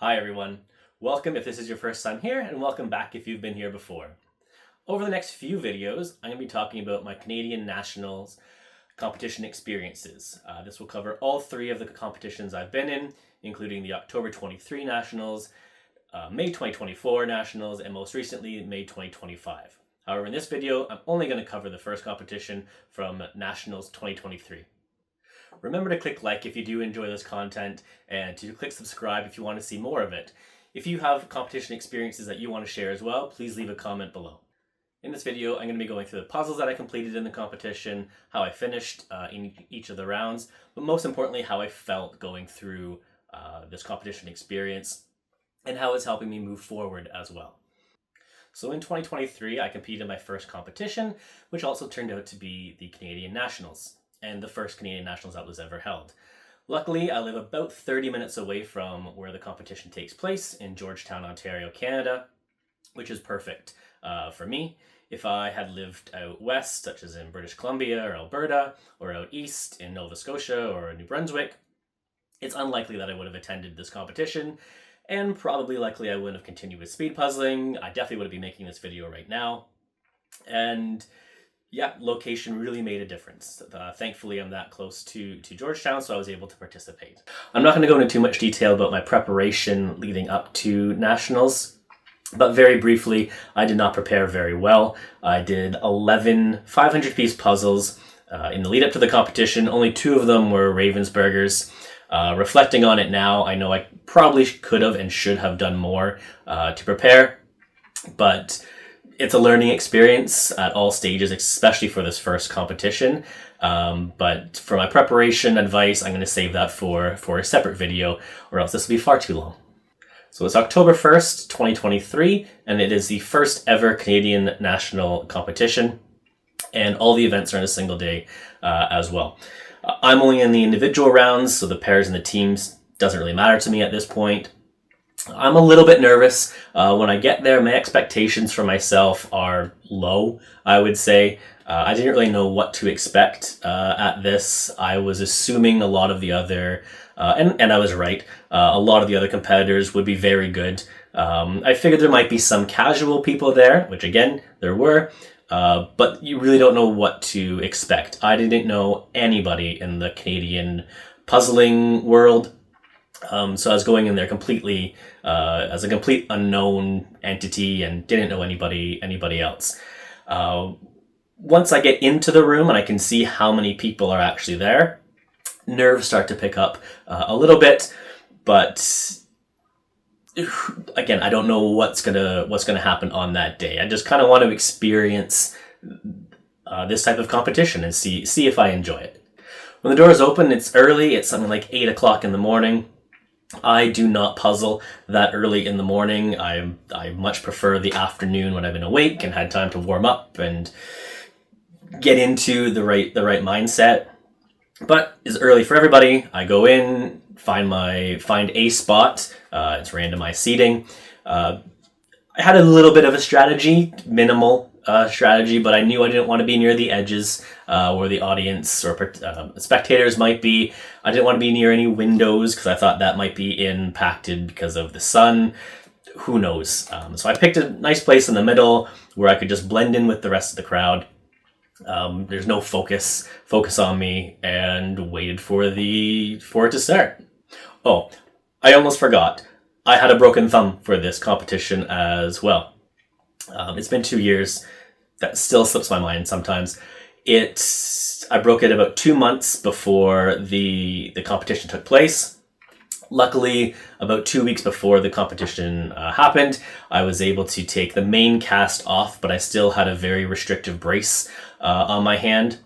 Hi everyone. Welcome if this is your first time here, and welcome back if you've been here before. Over the next few videos, I'm going to be talking about my Canadian Nationals competition experiences. This will cover all three of the competitions I've been in, including the October 23 Nationals, May 2024 Nationals, and most recently, May 2025. However, in this video, I'm only going to cover the first competition from Nationals 2023. Remember to click like if you do enjoy this content, and to click subscribe if you want to see more of it. If you have competition experiences that you want to share as well, please leave a comment below. In this video, I'm going to be going through the puzzles that I completed in the competition, how I finished in each of the rounds, but most importantly, how I felt going through this competition experience and how it's helping me move forward as well. So in 2023, I competed in my first competition, which also turned out to be the Canadian Nationals, and the first Canadian Nationals that was ever held. Luckily, I live about 30 minutes away from where the competition takes place in Georgetown, Ontario, Canada, which is perfect for me. If I had lived out west, such as in British Columbia or Alberta, or out east in Nova Scotia or New Brunswick, it's unlikely that I would have attended this competition, and probably likely I wouldn't have continued with speed puzzling. I definitely wouldn't be making this video right now. And yeah, location really made a difference. Thankfully, I'm that close to Georgetown, so I was able to participate. I'm not going to go into too much detail about my preparation leading up to Nationals, but very briefly, I did not prepare very well. I did 11 500-piece puzzles in the lead up to the competition. Only 2 of them were Ravensburgers. Reflecting on it now, I know I probably could have and should have done more to prepare, but it's a learning experience at all stages, especially for this first competition. But for my preparation advice, I'm going to save that for a separate video, or else this will be far too long. So it's October 1st, 2023, and it is the first ever Canadian National competition, and all the events are in a single day as well. I'm only in the individual rounds, so the pairs and the teams doesn't really matter to me at this point. I'm a little bit nervous when I get there. My expectations for myself are low, I would say. I didn't really know what to expect at this. I was assuming a lot of the other, and I was right, a lot of the other competitors would be very good. I figured there might be some casual people there, which again, there were, but you really don't know what to expect. I didn't know anybody in the Canadian puzzling world. So I was going in there completely as a complete unknown entity and didn't know anybody else. Once I get into the room and I can see how many people are actually there, nerves start to pick up a little bit. But again, I don't know what's gonna happen on that day. I just kind of want to experience this type of competition and see if I enjoy it. When the doors open, it's early. It's something like 8 o'clock in the morning. I do not puzzle that early in the morning. I much prefer the afternoon when I've been awake and had time to warm up and get into the right mindset. But it's early for everybody. I go in, find a spot. It's randomized seating. I had a little bit of a strategy, minimal strategy, but I knew I didn't want to be near the edges where the audience or spectators might be. I didn't want to be near any windows because I thought that might be impacted because of the sun. Who knows? So I picked a nice place in the middle where I could just blend in with the rest of the crowd. There's no focus on me, and waited for it to start. Oh, I almost forgot. I had a broken thumb for this competition as well. It's been 2 years. That still slips my mind sometimes. I broke it about 2 months before the competition took place. Luckily, about 2 weeks before the competition happened, I was able to take the main cast off, but I still had a very restrictive brace on my hand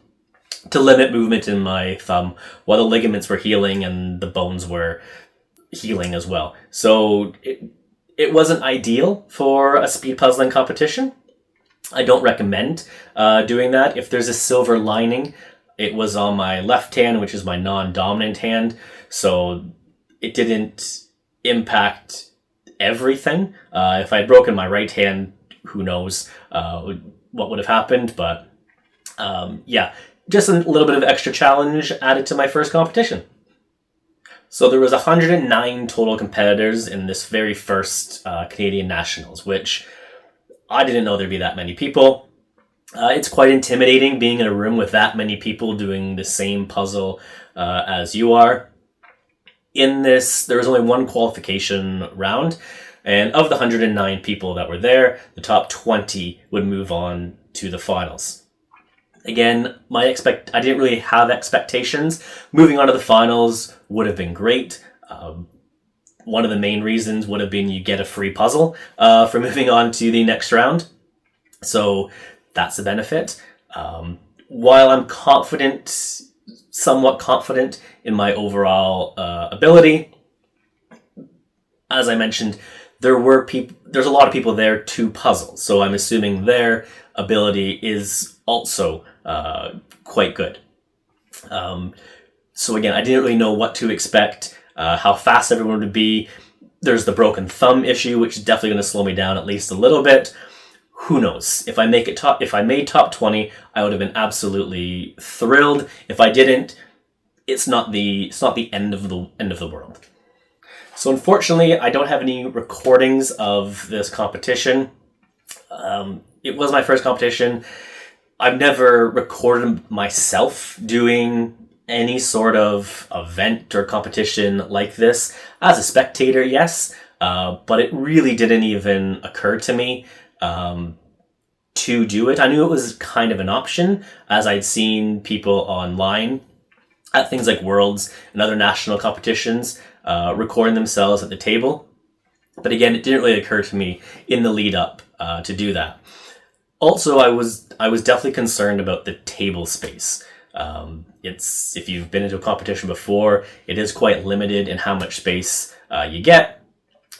to limit movement in my thumb while the ligaments were healing and the bones were healing as well. So it wasn't ideal for a speed puzzling competition. I don't recommend doing that. If there's a silver lining, it was on my left hand, which is my non-dominant hand, so it didn't impact everything. If I had broken my right hand, who knows what would have happened, but yeah, just a little bit of extra challenge added to my first competition. So there was 109 total competitors in this very first Canadian Nationals, which I didn't know there'd be that many people. It's quite intimidating being in a room with that many people doing the same puzzle as you are. In this, there was only one qualification round, and of the 109 people that were there, the top 20 would move on to the finals. Again, I didn't really have expectations. Moving on to the finals would have been great. One of the main reasons would have been you get a free puzzle for moving on to the next round. So that's a benefit. While I'm somewhat confident in my overall ability, as I mentioned, there's a lot of people there to puzzle. So I'm assuming their ability is also quite good. So again, I didn't really know what to expect, how fast everyone would be. There's the broken thumb issue, which is definitely going to slow me down at least a little bit. Who knows? If I made top 20, I would have been absolutely thrilled. If I didn't, it's not the end of the world. So unfortunately, I don't have any recordings of this competition. It was my first competition. I've never recorded myself doing any sort of event or competition like this. As a spectator, yes, but it really didn't even occur to me to do it. I knew it was kind of an option, as I'd seen people online at things like Worlds and other national competitions recording themselves at the table. But again, it didn't really occur to me in the lead up to do that. Also, I was definitely concerned about the table space. If you've been into a competition before, it is quite limited in how much space you get.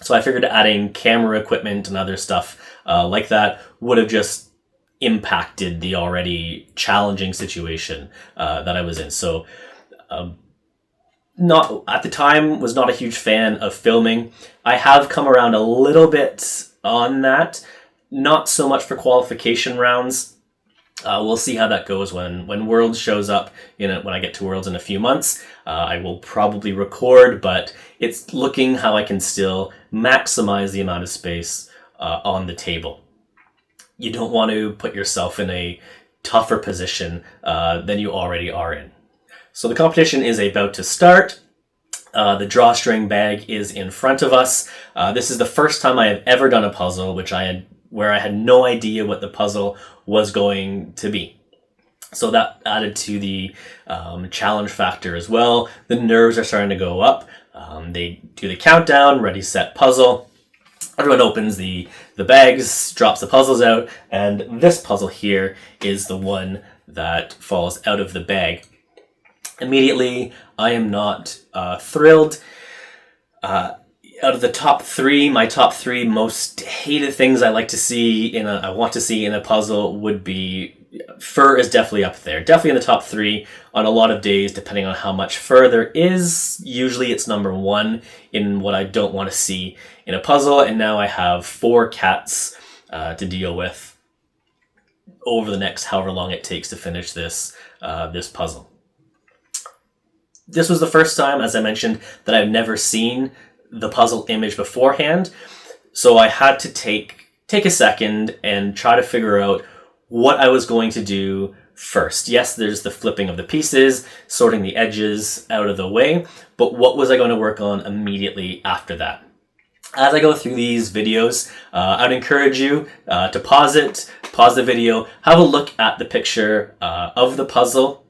So I figured adding camera equipment and other stuff like that would have just impacted the already challenging situation that I was in. So not at the time was not a huge fan of filming. I have come around a little bit on that. Not so much for qualification rounds. We'll see how that goes when Worlds shows up. When I get to Worlds in a few months, I will probably record, but it's looking how I can still maximize the amount of space on the table. You don't want to put yourself in a tougher position than you already are in. So the competition is about to start. The drawstring bag is in front of us. This is the first time I have ever done a puzzle, where I had no idea what the puzzle was going to be. So that added to the challenge factor as well. The nerves are starting to go up. They do the countdown, ready, set, puzzle. Everyone opens the bags, drops the puzzles out, and this puzzle here is the one that falls out of the bag. Immediately, I am not thrilled. Out of the top three, my top three most hated things I want to see in a puzzle would be, fur is definitely up there. Definitely in the top three on a lot of days, depending on how much fur there is. Usually it's number one in what I don't want to see in a puzzle, and now I have 4 cats to deal with over the next however long it takes to finish this puzzle. This was the first time, as I mentioned, that I've never seen the puzzle image beforehand, so I had to take a second and try to figure out what I was going to do first. Yes, there's the flipping of the pieces, sorting the edges out of the way, but what was I going to work on immediately after that? As I go through these videos, I'd encourage you to pause the video, have a look at the picture of the puzzle,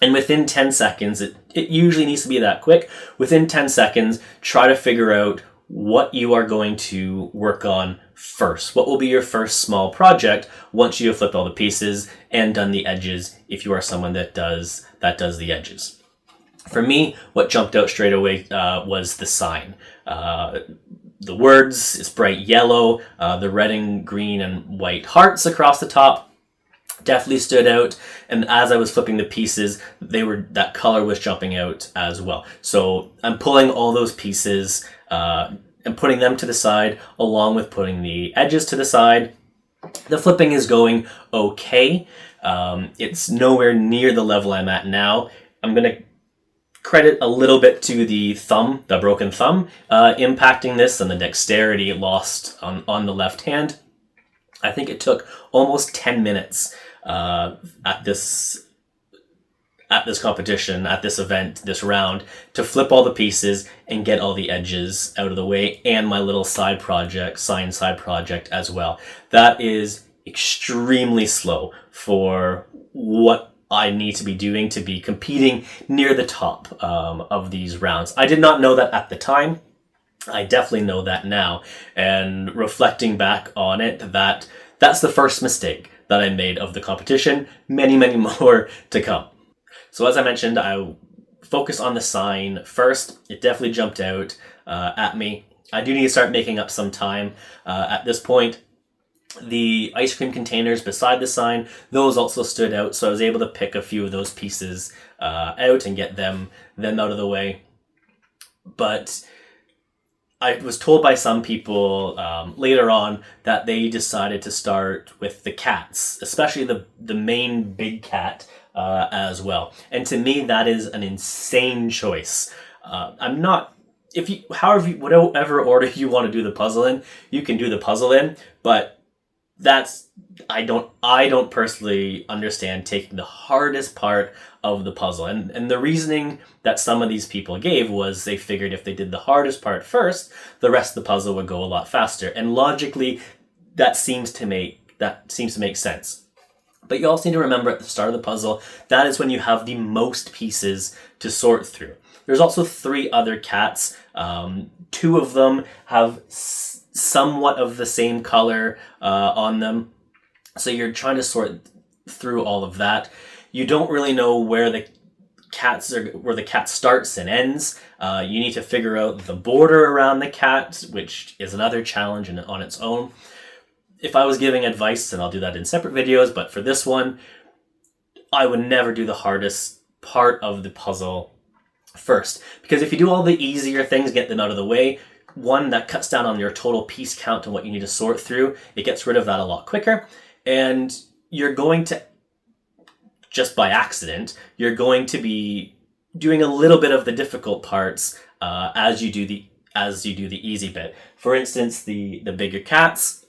and within 10 seconds, it usually needs to be that quick, within 10 seconds, try to figure out what you are going to work on first. What will be your first small project once you have flipped all the pieces and done the edges, if you are someone that does the edges. For me, what jumped out straight away was the sign. The words, it's bright yellow, the red and green and white hearts across the top definitely stood out, and as I was flipping the pieces, that color was jumping out as well. So I'm pulling all those pieces and putting them to the side, along with putting the edges to the side. The flipping is going okay. It's nowhere near the level I'm at now. I'm gonna credit a little bit to the thumb, the broken thumb, impacting this and the dexterity lost on the left hand. I think it took almost 10 minutes at this competition, at this event, this round, to flip all the pieces and get all the edges out of the way, and my little side project as well. That is extremely slow for what I need to be doing to be competing near the top of these rounds. I did not know that at the time. I definitely know that now. And reflecting back on it, that's the first mistake that I made of the competition. Many, many more to come. So as I mentioned, I focused on the sign first. It definitely jumped out at me. I do need to start making up some time at this point. The ice cream containers beside the sign, those also stood out, so I was able to pick a few of those pieces out and get them out of the way. But I was told by some people later on that they decided to start with the cats, especially the main big cat as well. And to me, that is an insane choice. Whatever order you want to do the puzzle in, you can do the puzzle in, but I don't personally understand taking the hardest part of the puzzle. And the reasoning that some of these people gave was they figured if they did the hardest part first, the rest of the puzzle would go a lot faster. And logically, that seems to make sense. But you also need to remember at the start of the puzzle, that is when you have the most pieces to sort through. There's also 3 other cats. 2 of them have somewhat of the same color on them. So you're trying to sort through all of that. You don't really know where the cat starts and ends. You need to figure out the border around the cat, which is another challenge on its own. If I was giving advice, and I'll do that in separate videos, but for this one, I would never do the hardest part of the puzzle first. Because if you do all the easier things, get them out of the way, one, that cuts down on your total piece count and what you need to sort through. It gets rid of that a lot quicker. And you're going to, just by accident, you're going to be doing a little bit of the difficult parts as you do the easy bit. For instance, the bigger cats,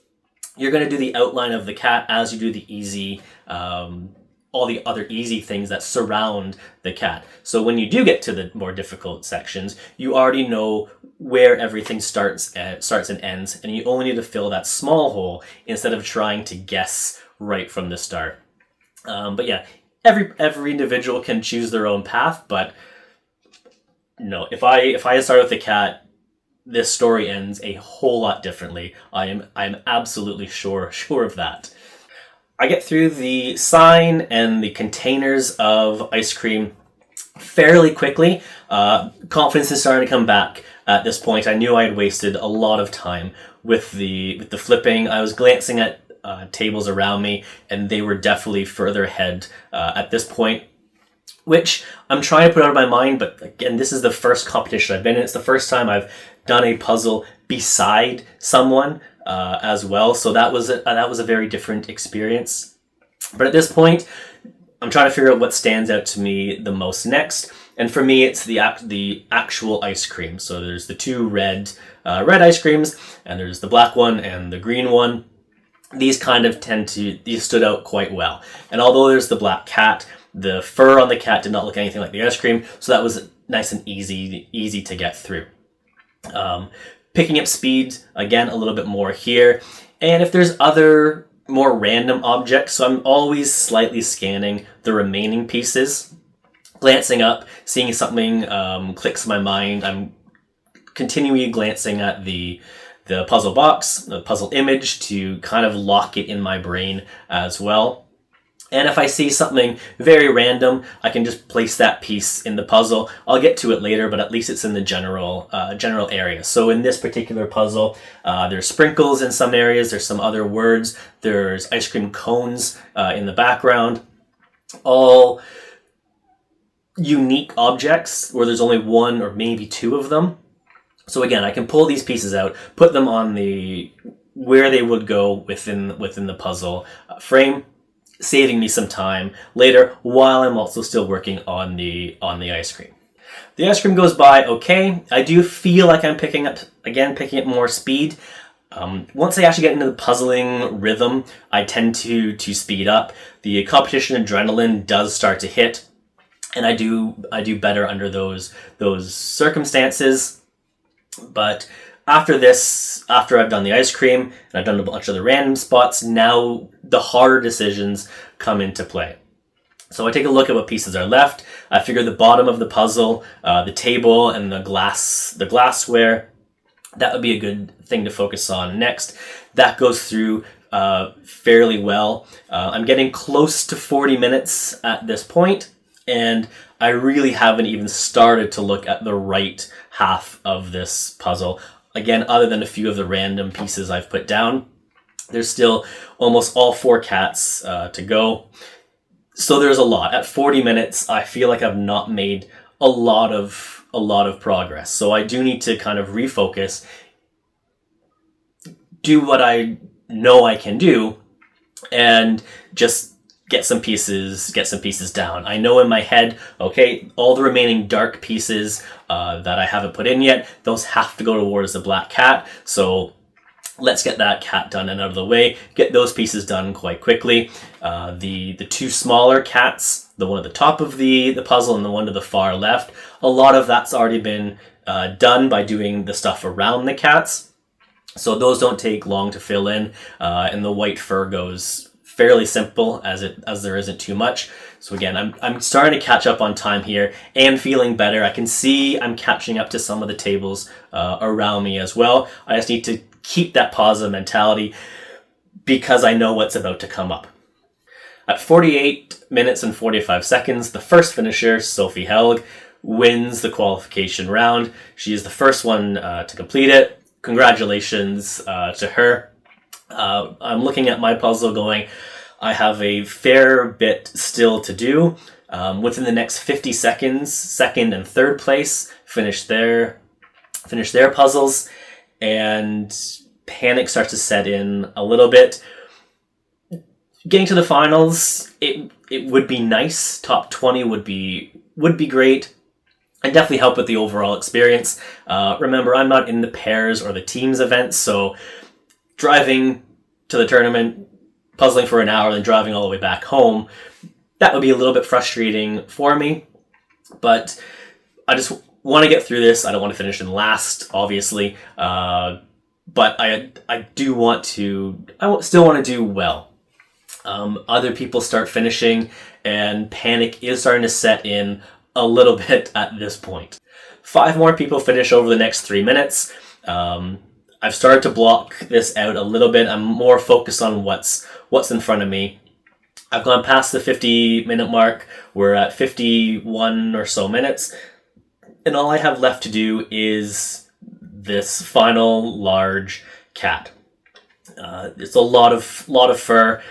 you're going to do the outline of the cat as you do the easy, all the other easy things that surround the cat. So when you do get to the more difficult sections, you already know where everything starts and ends, and you only need to fill that small hole instead of trying to guess right from the start. But yeah, every individual can choose their own path, but no, if I start with the cat, this story ends a whole lot differently. I'm absolutely sure of that. I get through the sign and the containers of ice cream fairly quickly. Confidence is starting to come back at this point. I knew I had wasted a lot of time with the flipping. I was glancing at tables around me, and they were definitely further ahead at this point, which I'm trying to put out of my mind. But again, this is the first competition I've been in. It's the first time I've done a puzzle beside someone as well. So that was a very different experience. But at this point, I'm trying to figure out what stands out to me the most next. And for me, it's the actual ice cream. So there's the 2 red ice creams, and there's the black one and the green one. These stood out quite well. And although there's the black cat, the fur on the cat did not look anything like the ice cream. So that was nice and easy to get through. Picking up speed, again, a little bit more here. And if there's other more random objects, so I'm always slightly scanning the remaining pieces, glancing up, seeing something clicks my mind. I'm continually glancing at the puzzle box, the puzzle image, to kind of lock it in my brain as well. And if I see something very random, I can just place that piece in the puzzle. I'll get to it later, but at least it's in the general area. So in this particular puzzle, there's sprinkles in some areas, there's some other words, there's ice cream cones in the background, all unique objects where there's only 1 or maybe 2 of them. So again, I can pull these pieces out, put them on where they would go within the puzzle frame, saving me some time later while I'm also still working on the ice cream. The ice cream goes by okay. I do feel like I'm picking up more speed. Once I actually get into the puzzling rhythm, I tend to speed up. The competition adrenaline does start to hit, and I do better under those circumstances. But after this, after I've done the ice cream and I've done a bunch of the random spots, now the harder decisions come into play. So I take a look at what pieces are left. I figure the bottom of the puzzle, the table and the glassware, that would be a good thing to focus on next. That goes through fairly well. I'm getting close to 40 minutes at this point, and I really haven't even started to look at the right half of this puzzle. Again, other than a few of the random pieces I've put down, there's still almost all 4 cats to go. So there's a lot. At 40 minutes, I feel like I've not made a lot of progress. So I do need to kind of refocus, do what I know I can do, and just get some pieces down. I know in my head, okay, all the remaining dark pieces that I haven't put in yet, those have to go towards the black cat. So let's get that cat done and out of the way. Get those pieces done quite quickly. The 2 smaller cats, the one at the top of the puzzle and the one to the far left, a lot of that's already been done by doing the stuff around the cats. So those don't take long to fill in, and the white fur goes fairly simple as there isn't too much. So again, I'm starting to catch up on time here and feeling better. I can see I'm catching up to some of the tables around me as well. I just need to keep that positive mentality because I know what's about to come up. At 48 minutes and 45 seconds, the first finisher, Sophie Helg, wins the qualification round. She is the first one to complete it. Congratulations to her. I'm looking at my puzzle going, I have a fair bit still to do. Within the next 50 seconds, second and third place finish their puzzles, and panic starts to set in a little bit. Getting to the finals, it would be nice. Top 20 would be great, and definitely help with the overall experience. Remember, I'm not in the pairs or the teams events, so driving to the tournament, puzzling for an hour, then driving all the way back home, that would be a little bit frustrating for me. But I just want to get through this. I don't want to finish in last, obviously, but I still want to do well. Other people start finishing, and panic is starting to set in a little bit at this point. 5 more people finish over the next 3 minutes. I've started to block this out a little bit. I'm more focused on what's in front of me. I've gone past the 50-minute mark. We're at 51 or so minutes. And all I have left to do is this final large cat. It's a lot of fur.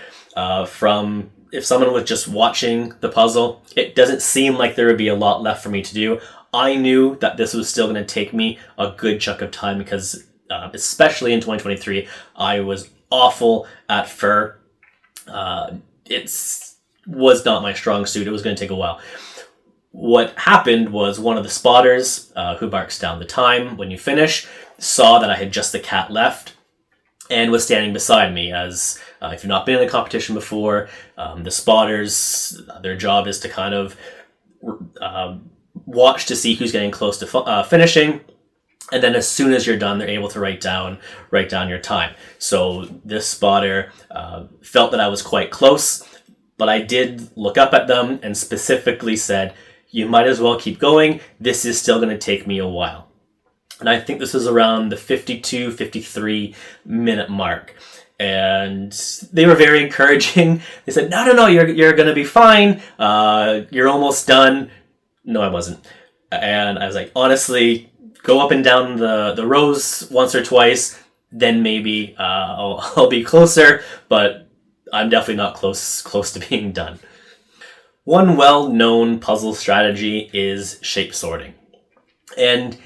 From if someone was just watching the puzzle, it doesn't seem like there would be a lot left for me to do. I knew that this was still going to take me a good chunk of time because, especially in 2023, I was awful at fur. It was not my strong suit. It was going to take a while. What happened was one of the spotters, who marks down the time when you finish, saw that I had just the cat left and was standing beside me. As if you've not been in a competition before, the spotters, their job is to kind of watch to see who's getting close to finishing, and then as soon as you're done, they're able to write down your time. So this spotter felt that I was quite close, but I did look up at them and specifically said, "You might as well keep going. This is still going to take me a while." And I think this was around the 52, 53 minute mark. And they were very encouraging. They said, no, you're going to be fine. You're almost done. No, I wasn't. And I was like, honestly, go up and down the rows once or twice, then maybe I'll be closer, but I'm definitely not close to being done. One well-known puzzle strategy is shape sorting. And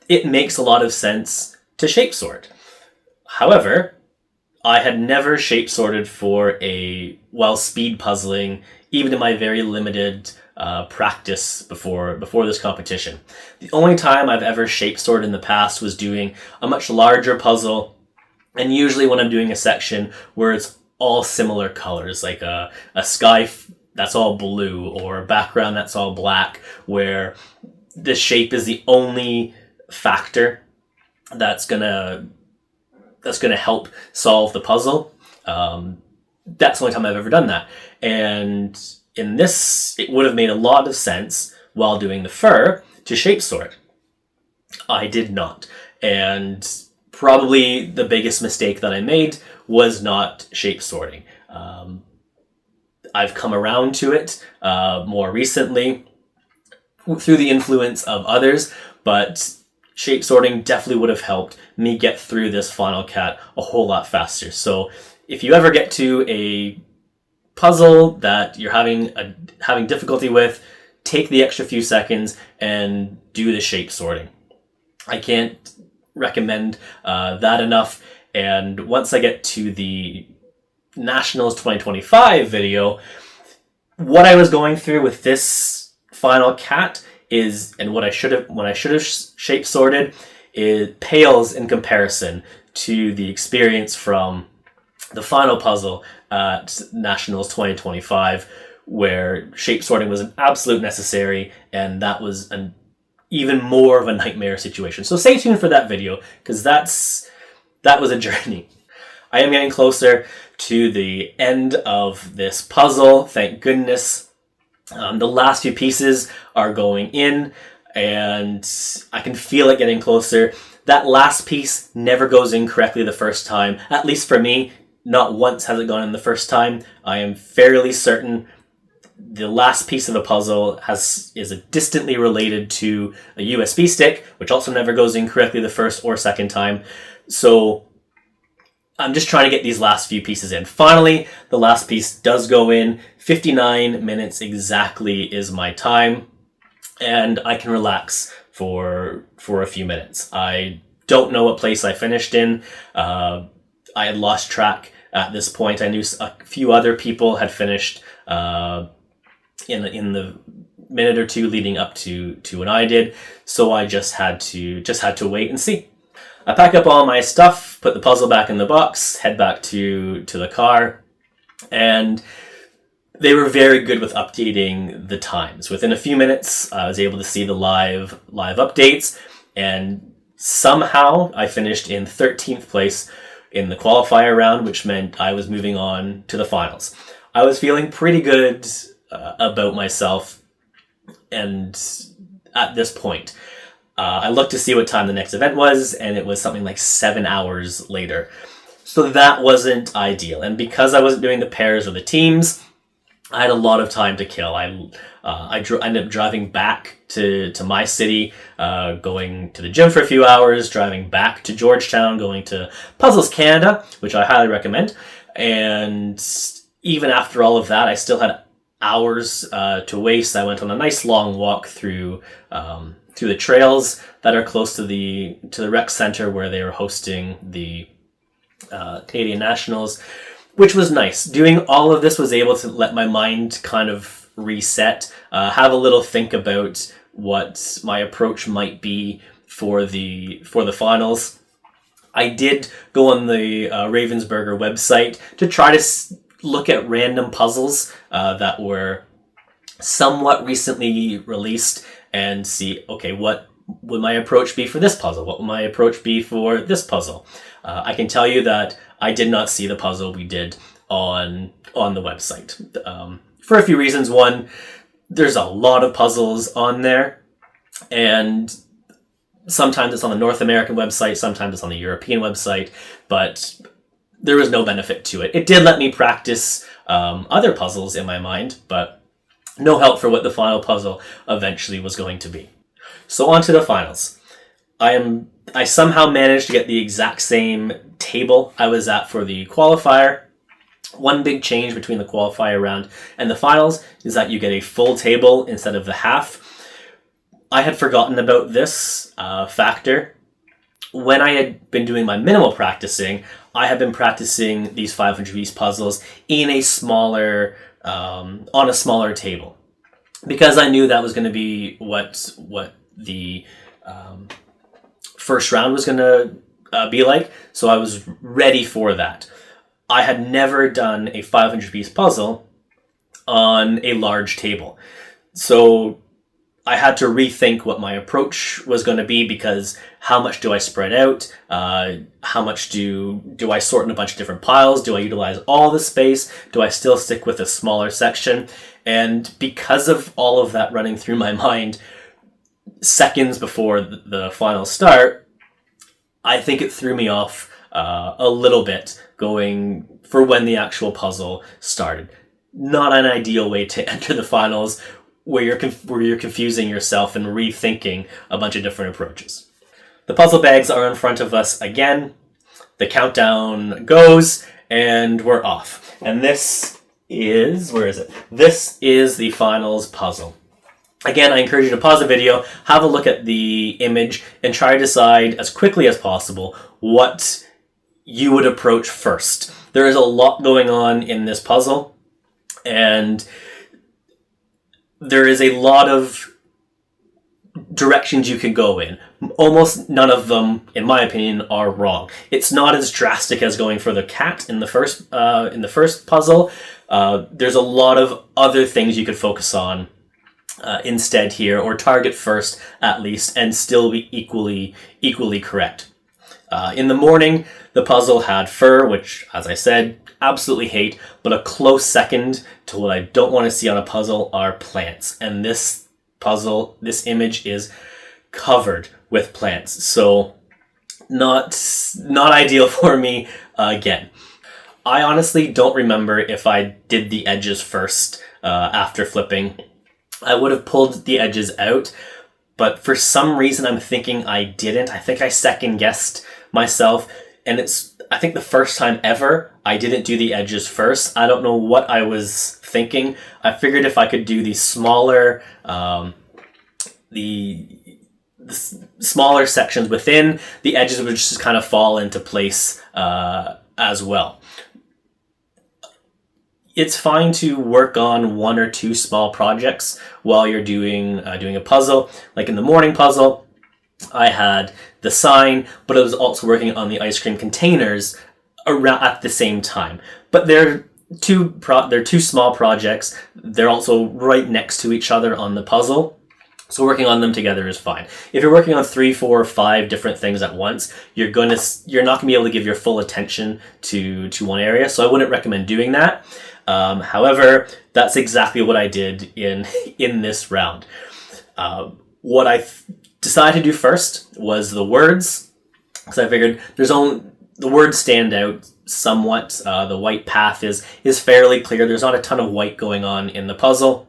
it makes a lot of sense to shape sort. However, I had never shape sorted for while speed puzzling, even in my very limited practice before this competition. The only time I've ever shape sorted in the past was doing a much larger puzzle, and usually when I'm doing a section where it's all similar colors, like a sky that's all blue or a background that's all black, where the shape is the only factor that's gonna help solve the puzzle. That's the only time I've ever done that. And in this, it would have made a lot of sense while doing the fur to shape sort. I did not. And probably the biggest mistake that I made was not shape sorting. I've come around to it more recently through the influence of others, but shape sorting definitely would have helped me get through this final cat a whole lot faster. So if you ever get to a puzzle that you're having difficulty with, take the extra few seconds and do the shape sorting. I can't recommend that enough. And once I get to the Nationals 2025 video, what I was going through with this final cat is, and what I should have shape sorted, it pales in comparison to the experience from the final puzzle at Nationals 2025, where shape sorting was an absolute necessary, and that was an even more of a nightmare situation. So stay tuned for that video, because that was a journey. I am getting closer to the end of this puzzle, thank goodness. The last few pieces are going in, and I can feel it getting closer. That last piece never goes in correctly the first time, at least for me. Not once has it gone in the first time. I am fairly certain the last piece of the puzzle is distantly related to a USB stick, which also never goes in correctly the first or second time. So I'm just trying to get these last few pieces in. Finally, the last piece does go in. 59 minutes exactly is my time, and I can relax for a few minutes. I don't know what place I finished in. I had lost track at this point. I knew a few other people had finished in the minute or two leading up to when I did, so I just had to wait and see. I pack up all my stuff, put the puzzle back in the box, head back to the car, and they were very good with updating the times. Within a few minutes, I was able to see the live updates, and somehow I finished in 13th place in the qualifier round, which meant I was moving on to the finals. I was feeling pretty good about myself, and at this point, I looked to see what time the next event was, and it was something like 7 hours later. So that wasn't ideal. And because I wasn't doing the pairs or the teams, I had a lot of time to kill. I ended up driving back to my city, going to the gym for a few hours, driving back to Georgetown, going to Puzzles Canada, which I highly recommend. And even after all of that, I still had hours to waste. I went on a nice long walk through the trails that are close to the rec center where they were hosting the Canadian Nationals, which was nice. Doing all of this was able to let my mind kind of reset, have a little think about what my approach might be for the finals. I did go on the Ravensburger website to try to look at random puzzles that were somewhat recently released and see, okay, what would my approach be for this puzzle? What would my approach be for this puzzle? I can tell you that I did not see the puzzle we did on the website for a few reasons. One, there's a lot of puzzles on there, and sometimes it's on the North American website, sometimes it's on the European website, but there was no benefit to it. It did let me practice other puzzles in my mind, but no help for what the final puzzle eventually was going to be. So on to the finals. I somehow managed to get the exact same table I was at for the qualifier. One big change between the qualifier round and the finals is that you get a full table instead of the half. I had forgotten about this factor. When I had been doing my minimal practicing, I had been practicing these 500 piece puzzles in a smaller, on a smaller table. because I knew that was going to be what the first round was going to be like, so I was ready for that. I had never done a 500-piece puzzle on a large table, so I had to rethink what my approach was going to be, because how much do I spread out? How much do I sort in a bunch of different piles? Do I utilize all the space? Do I still stick with a smaller section? And because of all of that running through my mind seconds before the final start, I think it threw me off a little bit going for when the actual puzzle started. Not an ideal way to enter the finals, where you're confusing yourself and rethinking a bunch of different approaches. The puzzle bags are in front of us again. The countdown goes, and we're off. And this is, where is it? This is the finals puzzle. Again, I encourage you to pause the video, have a look at the image, and try to decide as quickly as possible what you would approach first. There is a lot going on in this puzzle, and there is a lot of directions you can go in. Almost none of them, in my opinion, are wrong. It's not as drastic as going for the cat in the first puzzle. There's a lot of other things you could focus on instead here, or target first at least, and still be equally correct. In the morning, the puzzle had fur, which, as I said, absolutely hate, but a close second to what I don't want to see on a puzzle are plants. And this image is covered with plants, so not ideal for me again. I honestly don't remember if I did the edges first after flipping. I would have pulled the edges out, but for some reason I'm thinking I didn't. I think I second guessed myself, and I think the first time ever I didn't do the edges first. I don't know what I was thinking. I figured if I could do the smaller smaller sections within, the edges would just kind of fall into place as well. It's fine to work on one or two small projects while you're doing a puzzle. Like in the morning puzzle, I had the sign, but I was also working on the ice cream containers around at the same time. But they're two small projects. They're also right next to each other on the puzzle, so working on them together is fine. If you're working on 3, 4, 5 different things at once, you're not gonna be able to give your full attention to one area. So I wouldn't recommend doing that. However, that's exactly what I did in this round. What I decided to do first was the words, because I figured the words stand out somewhat. The white path is fairly clear. There's not a ton of white going on in the puzzle,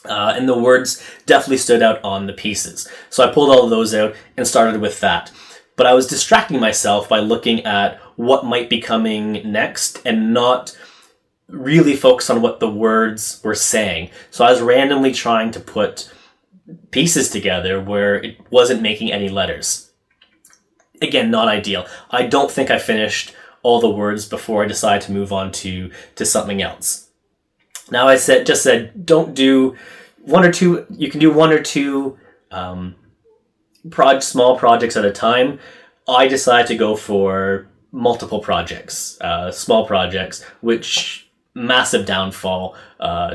and the words definitely stood out on the pieces. So I pulled all of those out and started with that. But I was distracting myself by looking at what might be coming next and not really focus on what the words were saying. So I was randomly trying to put pieces together where it wasn't making any letters. Again, not ideal. I don't think I finished all the words before I decided to move on to something else. Now I just said don't do one or two. You can do one or two small projects at a time. I decided to go for multiple projects, small projects, which massive downfall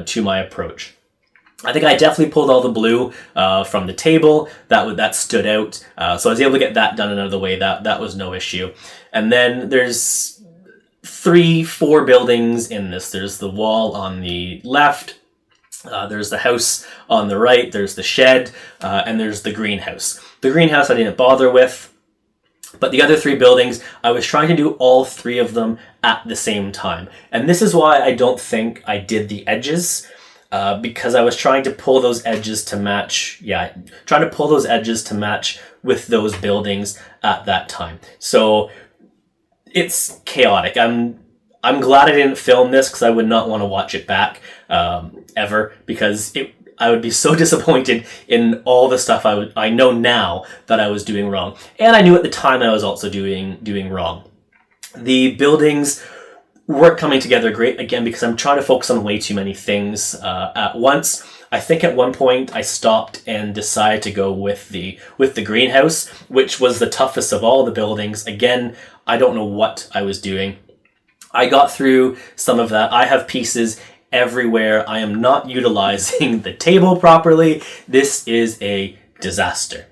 to my approach. I think I definitely pulled all the blue from the table. That stood out. So I was able to get that done another way. That was no issue. And then there's 3, 4 buildings in this. There's the wall on the left. There's the house on the right. There's the shed. And there's the greenhouse. The greenhouse I didn't bother with. But the other 3 buildings, I was trying to do all 3 of them at the same time. And this is why I don't think I did the edges, because I was trying to pull those edges to match, with those buildings at that time. So it's chaotic. I'm glad I didn't film this, because I would not want to watch it back ever, because I would be so disappointed in all the stuff I know now that I was doing wrong. And I knew at the time I was also doing wrong. The buildings weren't coming together great, again, because I'm trying to focus on way too many things at once. I think at one point I stopped and decided to go with the greenhouse, which was the toughest of all the buildings. Again, I don't know what I was doing. I got through some of that. I have pieces everywhere. I am not utilizing the table properly. This is a disaster.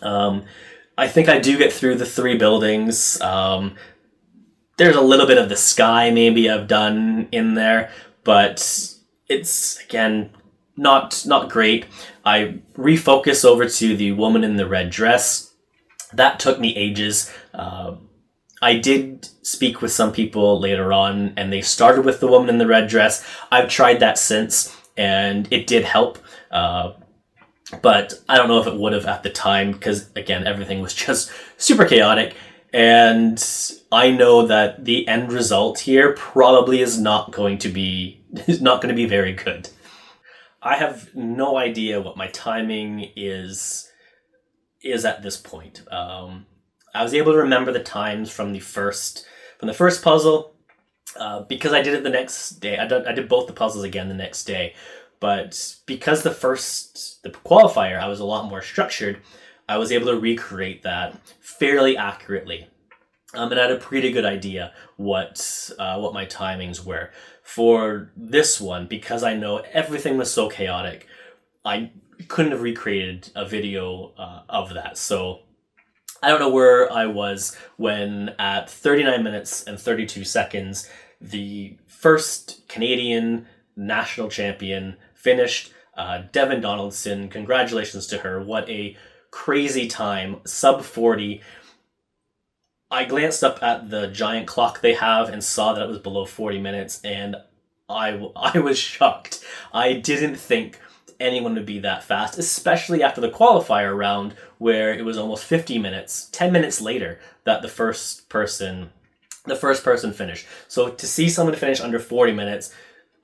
I think I do get through the 3 buildings. There's a little bit of the sky maybe I've done in there, but it's, again, not great. I refocus over to the woman in the red dress. That took me ages. I did speak with some people later on, and they started with the woman in the red dress. I've tried that since, and it did help. But I don't know if it would have at the time, because, again, everything was just super chaotic. And I know that the end result here probably is not going to be very good. I have no idea what my timing is at this point. I was able to remember the times from the first puzzle, because I did it the next day. I did both the puzzles again the next day, but because the qualifier I was a lot more structured, I was able to recreate that fairly accurately, and I had a pretty good idea what my timings were. For this one, because I know everything was so chaotic, I couldn't have recreated a video of that. So I don't know where I was when at 39 minutes and 32 seconds, the first Canadian national champion finished. Devin Donaldson, congratulations to her. What a crazy time, sub 40. I glanced up at the giant clock they have and saw that it was below 40 minutes, and I was shocked. I didn't think anyone would be that fast, especially after the qualifier round where it was almost 50 minutes, 10 minutes later, that the first person finished. So to see someone finish under 40 minutes,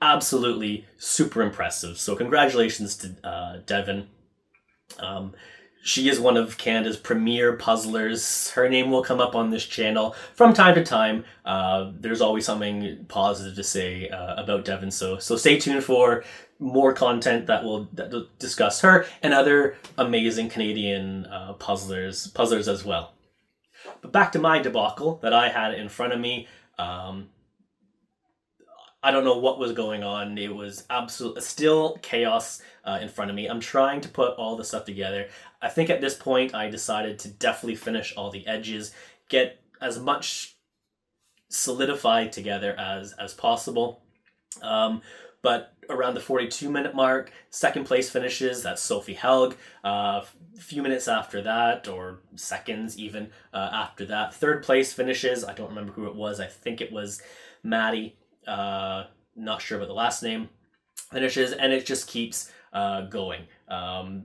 absolutely super impressive. So congratulations to Devin. She is one of Canada's premier puzzlers. Her name will come up on this channel from time to time. There's always something positive to say about Devin, so stay tuned for more content that will discuss her and other amazing Canadian puzzlers as well. But back to my debacle that I had in front of me. I don't know what was going on. It was still chaos in front of me. I'm trying to put all the stuff together. I think at this point I decided to definitely finish all the edges, get as much solidified together as possible. But around the 42-minute mark, second place finishes. That's Sophie Helg. A few minutes after that, or seconds even after that, third place finishes. I don't remember who it was. I think it was Maddie. Not sure about the last name. Finishes, and it just keeps going.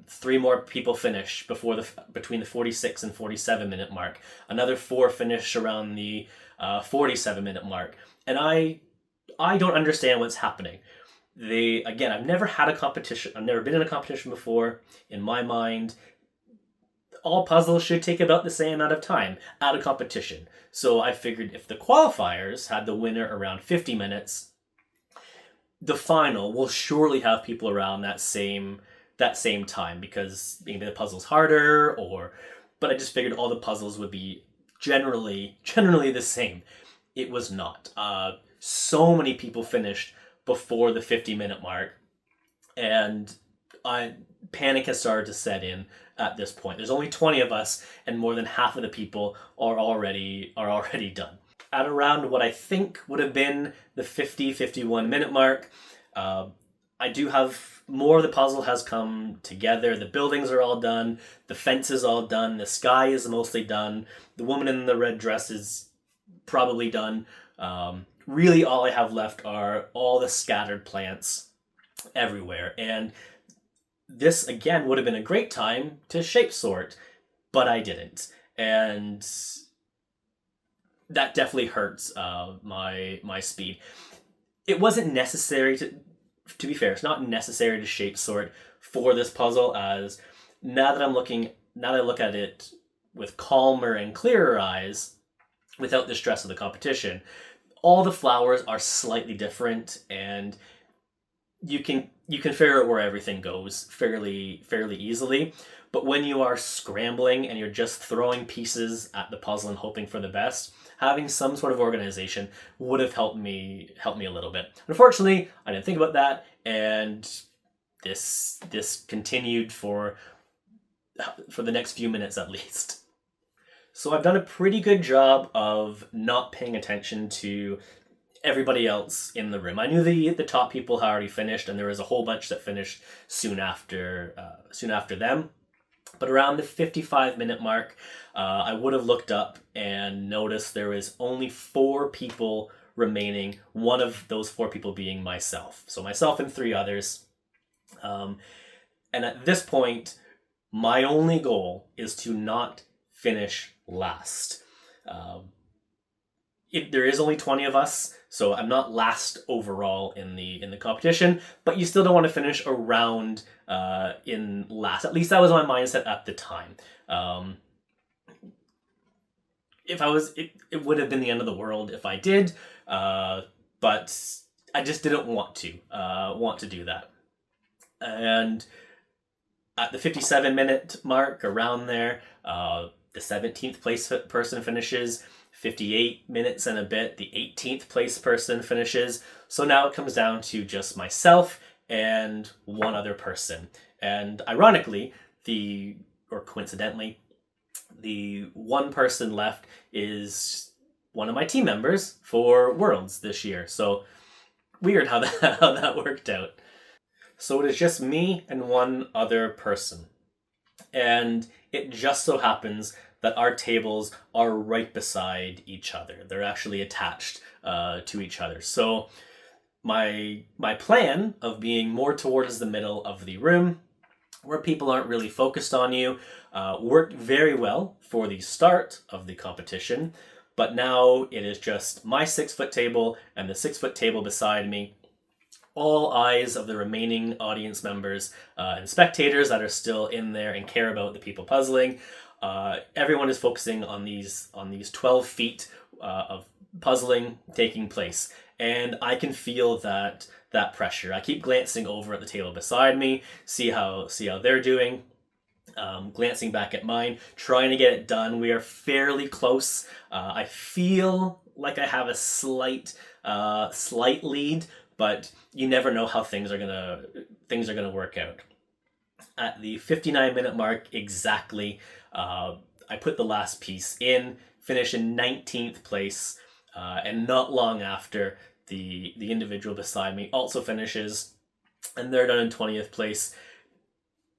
3 more people finish between the 46 and 47-minute mark. Another 4 finish around the 47-minute mark. And I don't understand what's happening. I've never had a competition. I've never been in a competition before. In my mind, all puzzles should take about the same amount of time at a competition. So I figured if the qualifiers had the winner around 50 minutes, the final will surely have people around that same time, because maybe the puzzle's harder, but I just figured all the puzzles would be generally the same. It was not. So many people finished before the 50-minute mark, and panic has started to set in at this point. There's only 20 of us, and more than half of the people are already done. At around what I think would have been the 51-minute mark, I do have more of the puzzle has come together. The buildings are all done. The fence is all done. The sky is mostly done. The woman in the red dress is probably done. Really all I have left are all the scattered plants everywhere. And this, again, would have been a great time to shape sort, but I didn't. And that definitely hurts my speed. It wasn't necessary to be fair, it's not necessary to shape sort for this puzzle, as now that I look at it with calmer and clearer eyes, without the stress of the competition, all the flowers are slightly different, and you can you can figure out where everything goes fairly easily. But when you are scrambling and you're just throwing pieces at the puzzle and hoping for the best, having some sort of organization would have helped me a little bit. Unfortunately, I didn't think about that, and this continued for the next few minutes at least. So I've done a pretty good job of not paying attention to everybody else in the room. I knew the top people had already finished, and there was a whole bunch that finished soon after them. But around the 55-minute mark, I would have looked up and noticed there was only 4 people remaining, one of those 4 people being myself. So myself and 3 others. And at this point, my only goal is to not finish last. There is only 20 of us, so I'm not last overall in the competition, but you still don't want to finish around in last. At least that was my mindset at the time. If I was, it would have been the end of the world if I did, but I just didn't want to do that. And at the 57-minute mark, around there, the 17th place person finishes. 58 minutes and a bit, the 18th place person finishes. So now it comes down to just myself and one other person. And ironically, coincidentally, the one person left is one of my team members for Worlds this year. So weird how that worked out. So it is just me and one other person. And it just so happens that our tables are right beside each other. They're actually attached to each other. So my plan of being more towards the middle of the room, where people aren't really focused on you, worked very well for the start of the competition. But now it is just my 6-foot table and the 6-foot table beside me. All eyes of the remaining audience members and spectators that are still in there and care about the people puzzling. Everyone is focusing on these 12 feet of puzzling taking place, and I can feel that pressure. I keep glancing over at the table beside me, see how they're doing, glancing back at mine, trying to get it done. We are fairly close. I feel like I have a slight lead, but you never know how things are gonna work out. At the 59-minute mark exactly, I put the last piece in, finish in 19th place, and not long after, the individual beside me also finishes, and they're done in 20th place.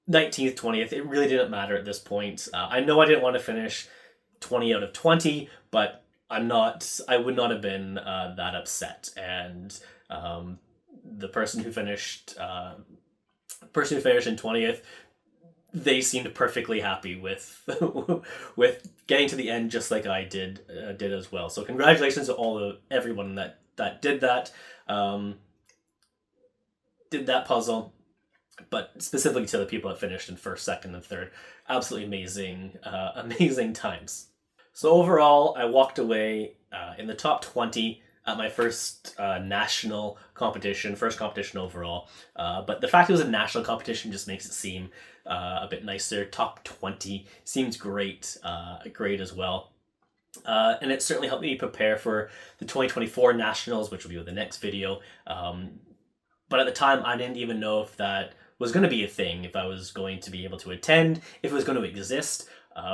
19th, 20th, it really didn't matter at this point. I know I didn't want to finish 20 out of 20, but I would not have been that upset. And the person who finished in 20th, they seemed perfectly happy with with getting to the end, just like I did as well. So congratulations to everyone that did that puzzle, but specifically to the people that finished in first, second, and third. Absolutely amazing times. So overall, I walked away in the top 20 at my first national competition, first competition overall. But the fact it was a national competition just makes it seem a bit nicer. Top 20 seems great as well. And it certainly helped me prepare for the 2024 nationals, which will be with the next video. But at the time, I didn't even know if that was going to be a thing, if I was going to be able to attend, if it was going to exist,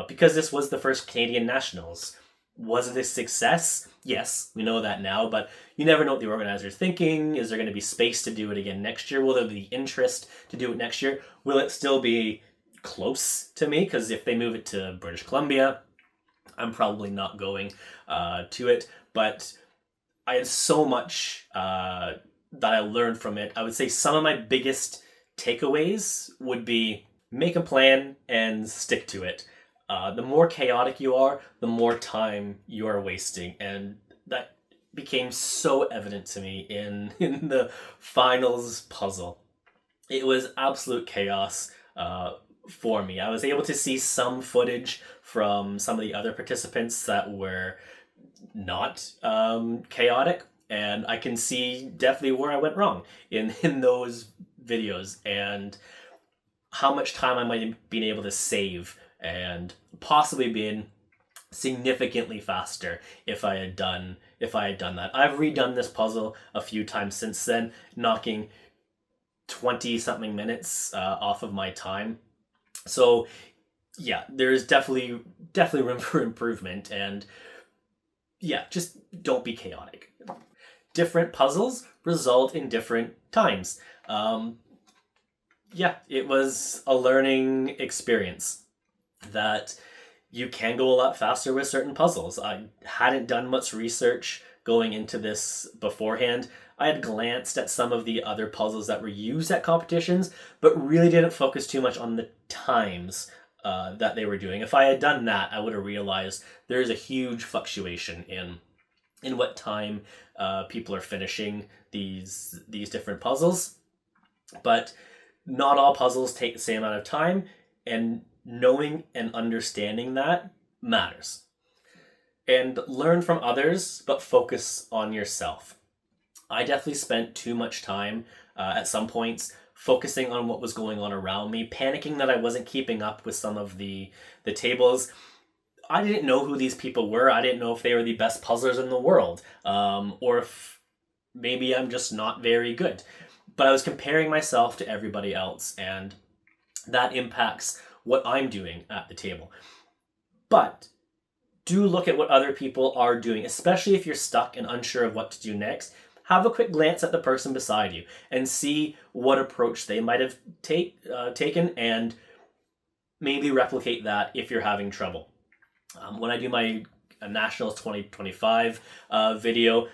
because this was the first Canadian nationals. Was it a success? Yes, we know that now, but you never know what the organizer's thinking. Is there going to be space to do it again next year? Will there be interest to do it next year? Will it still be close to me? Because if they move it to British Columbia, I'm probably not going to it. But I had so much that I learned from it. I would say some of my biggest takeaways would be make a plan and stick to it. The more chaotic you are, the more time you are wasting. And that became so evident to me in the finals puzzle. It was absolute chaos for me. I was able to see some footage from some of the other participants that were not chaotic. And I can see definitely where I went wrong in those videos and how much time I might have been able to save and possibly been significantly faster if I had done that. I've redone this puzzle a few times since then, knocking 20 something minutes off of my time. So yeah, there's definitely room for improvement, and yeah, just don't be chaotic. Different puzzles result in different times. Yeah, it was a learning experience that you can go a lot faster with certain puzzles. I hadn't done much research going into this beforehand. I had glanced at some of the other puzzles that were used at competitions, but really didn't focus too much on the times that they were doing. If I had done that, I would have realized there's a huge fluctuation in what time people are finishing these different puzzles. But not all puzzles take the same amount of time, and knowing and understanding that matters. And learn from others, but focus on yourself. I definitely spent too much time at some points focusing on what was going on around me, panicking that I wasn't keeping up with some of the tables. I didn't know who these people were. I didn't know if they were the best puzzlers in the world, or if maybe I'm just not very good. But I was comparing myself to everybody else, and that impacts what I'm doing at the table. But do look at what other people are doing, especially if you're stuck and unsure of what to do next. Have a quick glance at the person beside you and see what approach they might have taken, and maybe replicate that if you're having trouble. When I do my Nationals 2025 video,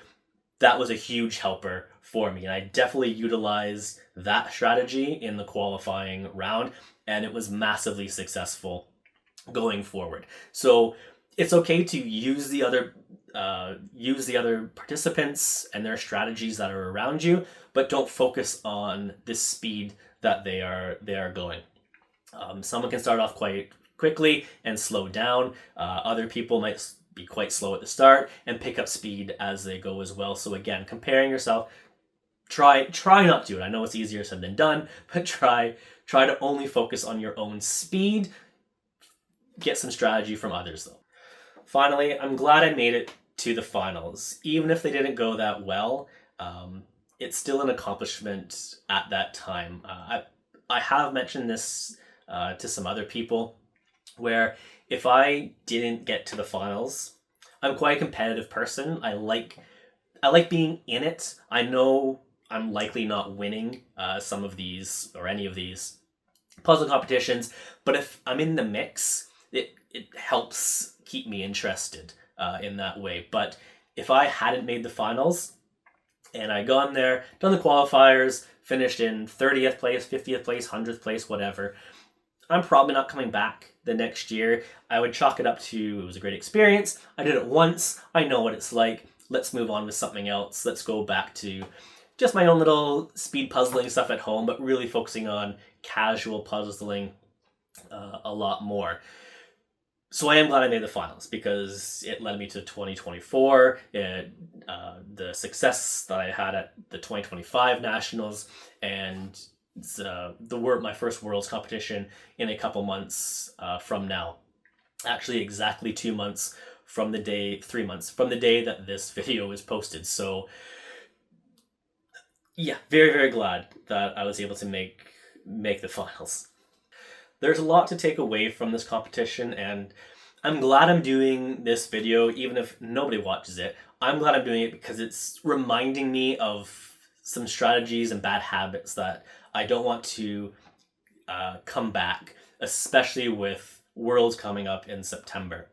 that was a huge helper for me, and I definitely utilized that strategy in the qualifying round, and it was massively successful going forward. So it's okay to use the other participants and their strategies that are around you, but don't focus on the speed that they are going. Someone can start off quite quickly and slow down. Other people might be quite slow at the start and pick up speed as they go as well. So again, comparing yourself, try not to do it. I know it's easier said than done, but try to only focus on your own speed. Get some strategy from others though. Finally, I'm glad I made it to the finals. Even if they didn't go that well, it's still an accomplishment at that time. I have mentioned this to some other people, where if I didn't get to the finals, I'm quite a competitive person. I like being in it. I know I'm likely not winning some of these or any of these puzzle competitions, but if I'm in the mix, it helps keep me interested in that way. But if I hadn't made the finals and I gone there, done the qualifiers, finished in 30th place, 50th place, 100th place, whatever, I'm probably not coming back the next year. I would chalk it up to, it was a great experience. I did it once. I know what it's like. Let's move on with something else. Let's go back to just my own little speed puzzling stuff at home, but really focusing on casual puzzling a lot more. So I am glad I made the finals, because it led me to 2024. The success that I had at the 2025 Nationals, and my first Worlds competition in a couple months from now. Actually, exactly 2 months from the day, 3 months from the day that this video is posted. So yeah, very, very glad that I was able to make the finals. There's a lot to take away from this competition, and I'm glad I'm doing this video, even if nobody watches it. I'm glad I'm doing it because it's reminding me of some strategies and bad habits that I don't want to come back, especially with Worlds coming up in September,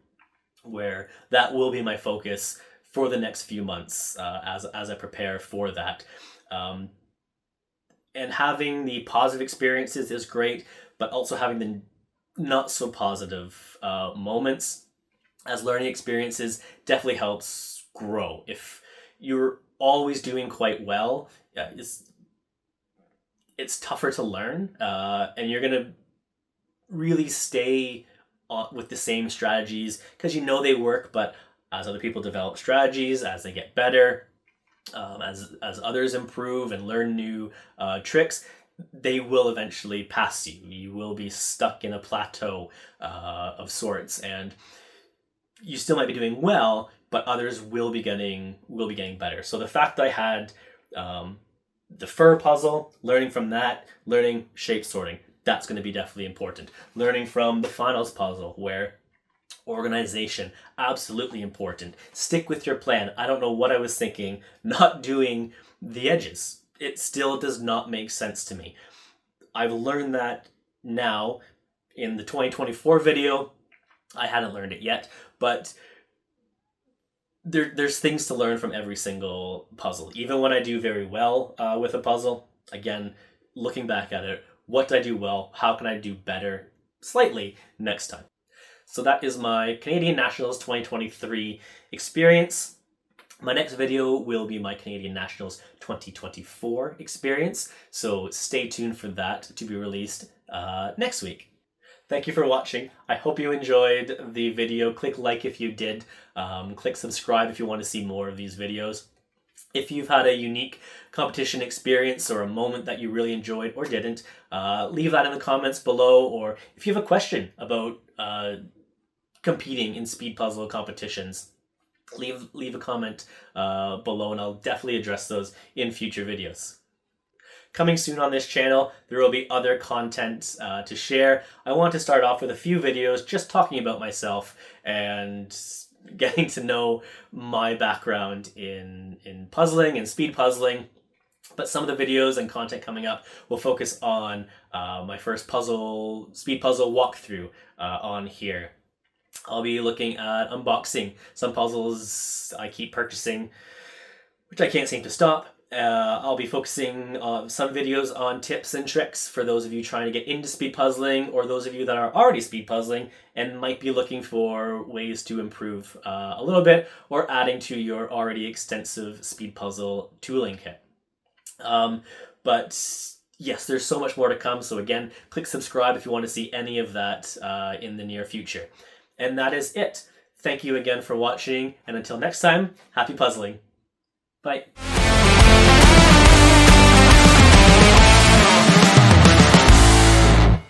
where that will be my focus for the next few months as I prepare for that. And having the positive experiences is great, but also having the not so positive moments as learning experiences definitely helps grow. If you're always doing quite well, it's tougher to learn, and you're going to really stay with the same strategies because you know they work, but as other people develop strategies, as they get better, as others improve and learn new tricks, they will eventually pass you. You will be stuck in a plateau of sorts, and you still might be doing well, but others will be getting better. So the fact that I had the fur puzzle, learning from that, learning shape sorting, that's going to be definitely important. Learning from the finals puzzle, where organization, absolutely important. Stick with your plan. I don't know what I was thinking, not doing the edges. It still does not make sense to me. I've learned that now in the 2024 video. I hadn't learned it yet, but there's things to learn from every single puzzle. Even when I do very well with a puzzle, again, looking back at it, what did I do well? How can I do better slightly next time? So that is my Canadian Nationals 2023 experience. My next video will be my Canadian Nationals 2024 experience, so stay tuned for that to be released next week. Thank you for watching. I hope you enjoyed the video. Click like if you did. Click subscribe if you want to see more of these videos. If you've had a unique competition experience or a moment that you really enjoyed or didn't, leave that in the comments below. Or if you have a question about competing in speed puzzle competitions, leave a comment below, and I'll definitely address those in future videos. Coming soon on this channel, there will be other content to share. I want to start off with a few videos just talking about myself and getting to know my background in puzzling and speed puzzling. But some of the videos and content coming up will focus on my first speed puzzle walkthrough on here. I'll be looking at unboxing some puzzles I keep purchasing, which I can't seem to stop. I'll be focusing on some videos on tips and tricks for those of you trying to get into speed puzzling, or those of you that are already speed puzzling and might be looking for ways to improve a little bit, or adding to your already extensive speed puzzle tooling kit. But yes, there's so much more to come. So again, click subscribe if you want to see any of that in the near future. And that is it. Thank you again for watching, and until next time, happy puzzling. Bye.